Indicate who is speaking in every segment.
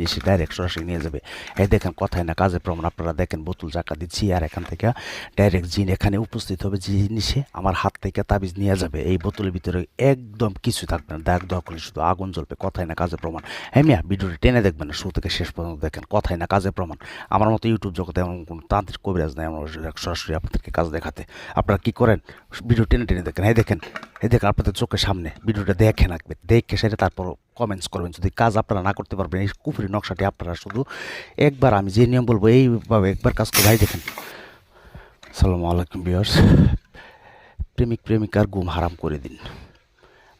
Speaker 1: জিনিস সে ডাইরেক্ট সরাসরি নিয়ে যাবে। এই দেখেন কথায় না কাজে প্রমাণ। আপনারা দেখেন বোতল জাকা দিচ্ছি আর এখান থেকে ডাইরেক্ট জিন এখানে উপস্থিত হবে, জিনিসে আমার হাত থেকে তাবিজ নিয়ে যাবে। এই বোতলের ভিতরে একদম কিছু থাকবে না, দাগ দোয়া করলে শুধু আগুন জ্বলবে। কথায় না কাজে প্রমাণ। হ্যাঁ মিয়া, ভিডিওটি টেনে দেখবেন না, শুরু থেকে শেষ পর্যন্ত দেখেন। কথায় না কাজে প্রমাণ। আমার মতো ইউটিউব জগতে এমন কোনো তান্ত্রিক কবিরাজ নাই আমার সরাসরি আপনাদেরকে কাজ দেখাতে। আপনারা কি করেন, ভিডিও টেনে টেনে দেখেন। এই দেখেন আপনাদের চোখের সামনে ভিডিওটা দেখে রাখবেন, দেখে সেটা তারপর কমেন্টস করবেন। যদি কাজ আপনারা না করতে পারবেন, এই কুফরি নকশাটি আপনারা শুধু একবার, আমি যে নিয়ম বলবো এইভাবে একবার কাজ করে। ভাই দেখেন। আসসালামু আলাইকুম ভিউয়ার্স। প্রেমিক প্রেমিকার ঘুম হারাম করে দিন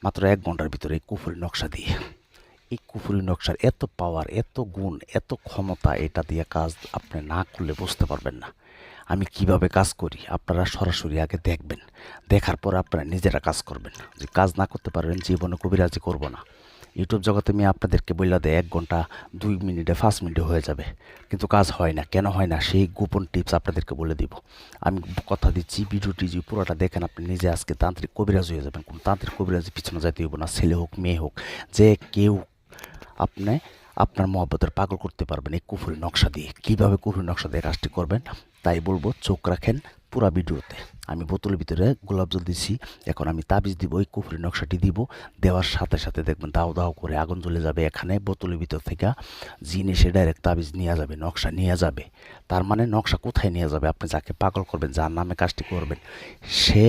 Speaker 1: মাত্র 1 ঘন্টার ভিতরে এই কুফরি নকশা দিয়ে। এই কুফরি নকশার এত পাওয়ার, এত গুণ, এত ক্ষমতা, এটা দিয়ে কাজ আপনি না করলে বুঝতে পারবেন না আমি কিভাবে কাজ করি। আপনারা সরাসরি আগে দেখবেন, দেখার পর আপনারা নিজেরা কাজ করবেন। যে কাজ না করতে পারবেন, জীবনে কবিরাজি করবো না। ইউটিউব জগতে আমি আপনাদেরকে বললে দেয় 1 ঘন্টা 2 মিনিটে 5 মিনিটে হয়ে যাবে, কিন্তু কাজ হয় না। কেন হয় না, সেই গোপন টিপস আপনাদেরকে বলে দিব। আমি কথা দিচ্ছি, ভিডিওটি যে পুরোটা দেখেন, আপনি নিজে আজকে তান্ত্রিক কবিরাজ হয়ে যাবেন। কোনো তান্ত্রিক কবিরাজের পিছনে যাইতে হইব না, ছেলে হোক মেয়ে হোক, যে কেউ আপনি আপনার মহব্বতের পাগল করতে পারবেন এই কুফরি নকশা দিয়ে। কীভাবে কুফরি নকশা দিয়ে কাজটি করবেন তাই বলবো, চোখ রাখেন পুরা ভিডিওতে। আমি বোতলের ভিতরে গোলাপ জল দিছি, এখন আমি তাবিজ দিব, এই কুফরি নকশাটি দিব। দেওয়ার সাথে সাথে দেখবেন দাও দাও করে আগুন জ্বলে যাবে। এখানে বোতলের ভিতর থেকে জিন এসে ডাইরেক্ট তাবিজ নিয়ে যাবে, নকশা নিয়ে যাবে। তার মানে নকশা কোথায় নিয়ে যাবে, আপনি যাকে পাগল করবেন, যার নামে কাজটি করবেন, সে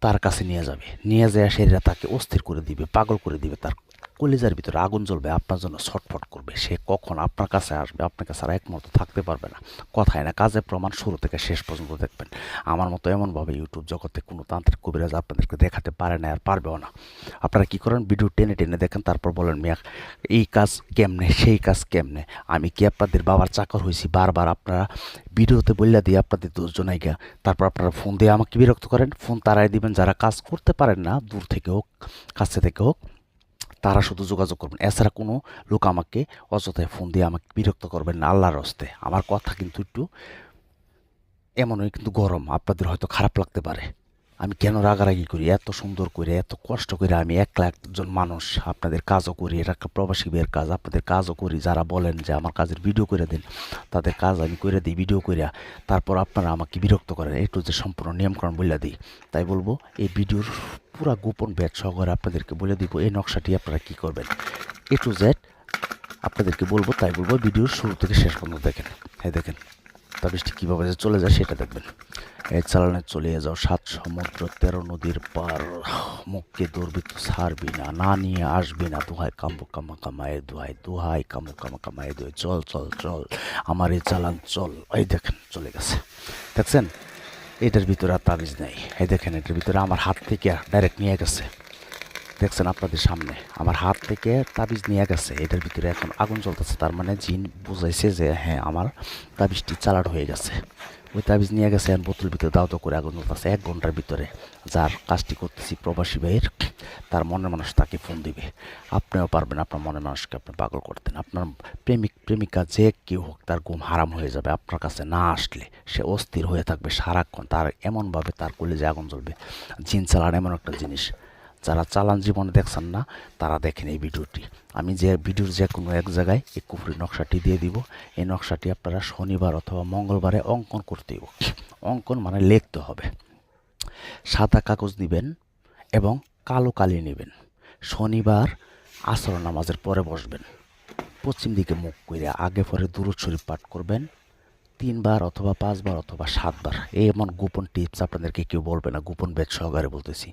Speaker 1: তার কাছে নিয়ে যাবে। নিয়ে যায় সেটা তাকে অস্থির করে দিবে, পাগল করে দিবে। তার কলিজার ভিতরে আগুন জ্বলবে, আপনার জন্য ছটফট করবে। সে কখন আপনার কাছে আসবে, আপনার কাছে আর এক মুহূর্ত থাকতে পারবে না। কথায় না কাজে প্রমাণ, শুরু থেকে শেষ পর্যন্ত দেখবেন। আমার মতো এমনভাবে ইউটিউব জগতে কোনো তান্ত্রিক কবিরাজ আপনাদেরকে দেখাতে পারে না, আর পারবেও না। আপনারা কী করেন, ভিডিও টেনে টেনে দেখেন, তারপর বলেন মিয়া এই কাজ কেমনে, সেই কাজ কেমনে। আমি কি আপনাদের বাবার চাকর হয়েছি? বারবার আপনারা ভিডিওতে বললা দিয়ে আপনাদের দুজনাই গা, তারপর আপনারা ফোন দিয়ে আমাকে বিরক্ত করেন। ফোন তারাই দিবেন যারা কাজ করতে পারেন না, দূর থেকে হোক কাছে থেকে হোক, তারা শুধু যোগাযোগ করবেন। এছাড়া কোনো লোক আমাকে অযথায় ফোন দিয়ে আমাকে বিরক্ত করবেন না, আল্লাহর হস্তে। আমার কথা কিন্তু একটু এমনই কিন্তু গরম, আপনাদের হয়তো খারাপ লাগতে পারে। আমি কেন রাগারাগি করি, এত সুন্দর করে এত কষ্ট করে আমি একলা একজন মানুষ আপনাদের কাজও করি। এটা একটা প্রবাসী ভাইয়ের কাজ, আপনাদের কাজও করি। যারা বলেন যে আমার কাজের ভিডিও করে দিন, তাদের কাজ আমি করে দিই ভিডিও করিয়া। তারপর আপনারা আমাকে বিরক্ত করেন, একটু যে সম্পূর্ণ নিয়মকানুন বলে দিই। তাই বলবো, এই ভিডিওর পুরা গোপন ব্যাট সহকারে আপনাদেরকে বলে দিব এই নকশাটি আপনারা কী করবেন, এ টু জেড আপনাদেরকে বলবো। তাই বলবো ভিডিওর শুরু থেকে শেষ পর্যন্ত দেখেন। হ্যাঁ দেখেন তাবিজটি কীভাবে যে চলে যায় সেটা দেখবেন। এই চালানে চলে যাও 7 সমুদ্র 13 নদীর পার, মুখকে দুর্বৃত্ত ছাড়বি না, না নিয়ে আসবি না। দোহাই কামু কামা কামায় দোহাই, দোহাই কামু কামা কামায় দোহাই। চল চল চল আমার এই চালান চল। এই দেখেন চলে গেছে, দেখছেন? এটার ভিতরে আর তাবিজ নেই। এই দেখেন এটার ভিতরে আমার হাত থেকে ডাইরেক্ট নিয়ে গেছে, দেখছেন আপনাদের সামনে আমার হাত থেকে তাবিজ নিয়ে গেছে। এটার ভিতরে এখন আগুন জ্বলতেছে, তার মানে জিন বুঝাইছে যে হ্যাঁ আমার তাবিজটি চালাট হয়ে গেছে। ওই তাবিজ নিয়ে গেছে, বোতল ভিতরে দাও দাও করে আগুন জ্বলতেছে। 1 ঘন্টার ভিতরে যার কাজটি করতেছি প্রবাসী ভাইয়ের, তার মনের মানুষ তাকে ফোন দিবে। আপনিও পারবেন আপনার মনের মানুষকে আপনি পাগল করতেন। আপনার প্রেমিক প্রেমিকা যে কেউ হোক, তার ঘুম হারাম হয়ে যাবে আপনার কাছে না আসলে। সে অস্থির হয়ে থাকবে সারাক্ষণ, তার এমনভাবে তার কলিজে আগুন জ্বলবে। জিন চালান এমন একটা জিনিস, যারা চালান জীবনে দেখছেন না তারা দেখেন এই ভিডিওটি। আমি যে ভিডিওর যে কোনো এক জায়গায় এই কুফরি নকশাটি দিয়ে দিব। এই নকশাটি আপনারা শনিবার অথবা মঙ্গলবারে অঙ্কন করতে হবে। অঙ্কন মানে লিখতে হবে। সাদা কাগজ দিবেন এবং কালো কালি নেবেন। শনিবার আসর নামাজের পরে বসবেন, পশ্চিম দিকে মুখ করে আগে পরে দুরূদ শরীফ পাঠ করবেন 3 বার অথবা 5 বার অথবা 7 বার। এই এমন গোপন টিপস আপনাদেরকে কেউ বলবে না, গোপন ব্যাচ সহকারে বলতেছি।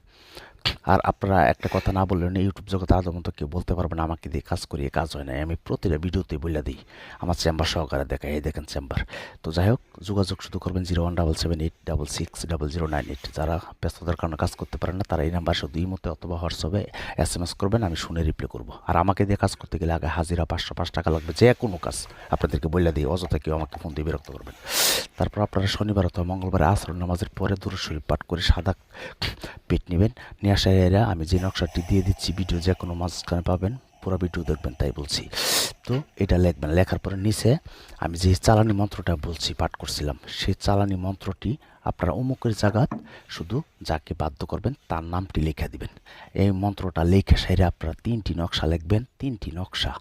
Speaker 1: আর আপনারা একটা কথা না বললেন, ইউটিউব জগতে আজ মতো কেউ বলতে পারবে না আমাকে দিয়ে কাজ করিয়ে কাজ হয় না। আমি প্রতিটা ভিডিওতে বলে দিই আমার চেম্বার সহকারে দেখাই। এই দেখেন চেম্বার। তো যাই হোক, যোগাযোগ শুধু করবেন 0177866098। যারা ব্যস্ততার কারণে কাজ করতে পারেন না, তারা এই নাম্বার শুধু ইমোতে অথবা হোয়াটসঅ্যাপে SMS করবেন, আমি শুনে রিপ্লাই করবো। আর আমাকে দিয়ে কাজ করতে গেলে আগে হাজিরা 505 টাকা লাগবে, যে কোনো কাজ আপনাদেরকে বলে দিই। অযথা কেউ আমাকে ফোন দিয়ে বিরক্ত করবেন। তারপর আপনারা শনিবার অথবা মঙ্গলবারে আসর নামাজের পরে দুরূদ শরীফ পাঠ করে সাদা পেট নেবেন। নিয়ে আসা এরা আমি যে নকশাটি দিয়ে দিচ্ছি, ভিডিও যে কোনো মাঝখানে পাবেন, পুরো ভিডিও দেখবেন তাই বলছি। তো এটা লিখবেন, লেখার পরে নিচে আমি যে চালানি মন্ত্রটা বলছি পাঠ করছিলাম, সেই চালানি মন্ত্রটি আপনারা অমুকের জায়গাত শুধু যাকে বাধ্য করবেন তার নামটি লিখে দিবেন। এই মন্ত্রটা লিখে সেরে আপনারা 3টি নকশা লিখবেন। 3টি নকশা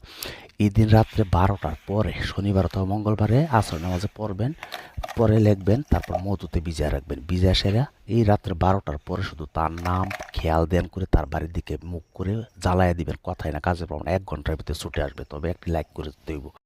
Speaker 1: এই দিন রাত্রে 12টার পরে, শনিবার অথবা মঙ্গলবারে আসর নামাজে পড়বেন, পরে লিখবেন, তারপর মধুতে ভিজিয়ে রাখবেন। ভিজিয়ে সেরা এই রাত্রে 12টার পরে শুধু তার নাম খেয়াল দেন করে তার বাড়ির দিকে মুখ করে জ্বালায় দিবেন। কথায় না কাজে প্রমাণ 1 ঘন্টার ভিতরে ছুটে আসবে, তবে একটি লাইক করে দেব।